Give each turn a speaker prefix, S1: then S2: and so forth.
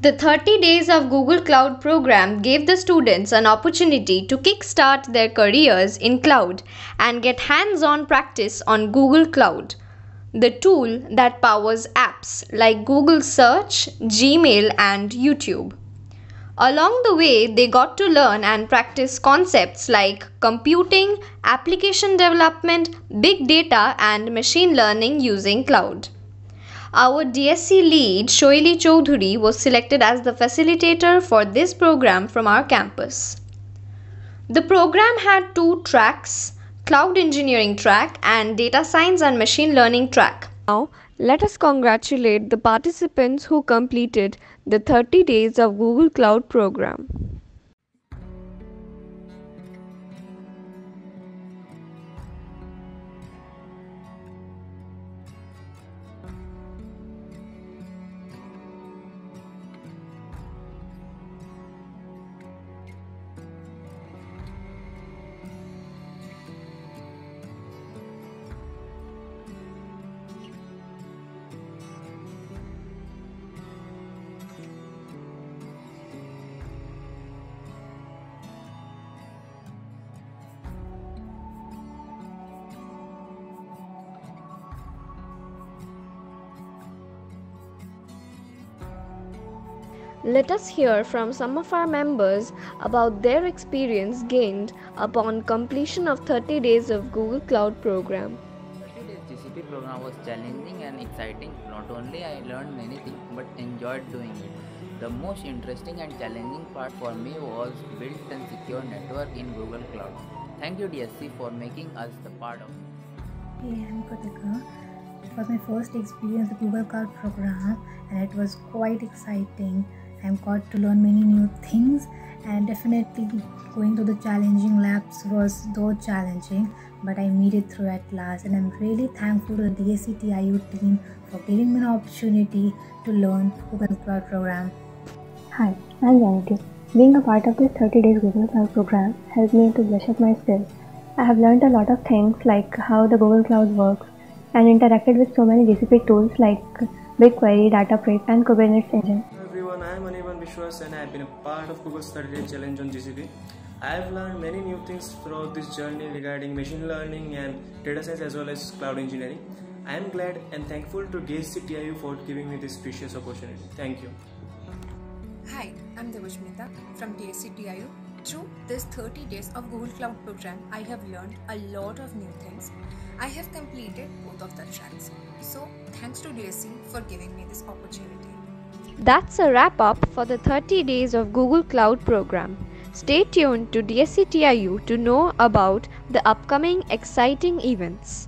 S1: The 30 Days of Google Cloud program gave the students an opportunity to kickstart their careers in cloud and get hands-on practice on Google Cloud, the tool that powers apps like Google Search, Gmail, and YouTube. Along the way, they got to learn and practice concepts like computing, application development, big data, and machine learning using cloud. Our DSC lead, Shoili Choudhury, was selected as the facilitator for this program from our campus. The program had two tracks, Cloud Engineering track and Data Science and Machine Learning track. Now, let us congratulate the participants who completed the 30 Days of Google Cloud program. Let us hear from some of our members about their experience gained upon completion of 30 Days of Google Cloud program.
S2: 30 days GCP program was challenging and exciting. Not only I learned many things but enjoyed doing it. The most interesting and challenging part for me was build and secure network in Google Cloud. Thank you DSC for making us the part of it.
S3: Hey, I'm Kritika. It was my first experience with Google Cloud program and it was quite exciting. I got to learn many new things and definitely going to the challenging labs was though challenging, but I made it through at last, and I'm really thankful to the DSC TIU team for giving me an opportunity to learn Google Cloud program.
S4: Hi, I'm Janaki. Being a part of this 30 Days Google Cloud program helped me to brush up my skills. I have learned a lot of things like how the Google Cloud works and interacted with so many GCP tools like BigQuery, Databricks, and Kubernetes Engine.
S5: I am Anirban Vishwas and I have been a part of Google's 30-day challenge on GCP. I have learned many new things throughout this journey regarding machine learning and data science as well as cloud engineering. I am glad and thankful to DSC TIU for giving me this precious opportunity. Thank you.
S6: Hi, I'm Devashmita from DSC TIU. Through this 30 days of Google Cloud program, I have learned a lot of new things. I have completed both of the tracks. So, thanks to DSC for giving me this opportunity.
S1: That's a wrap up for the 30 Days of Google Cloud program. Stay tuned to DSC TIU to know about the upcoming exciting events.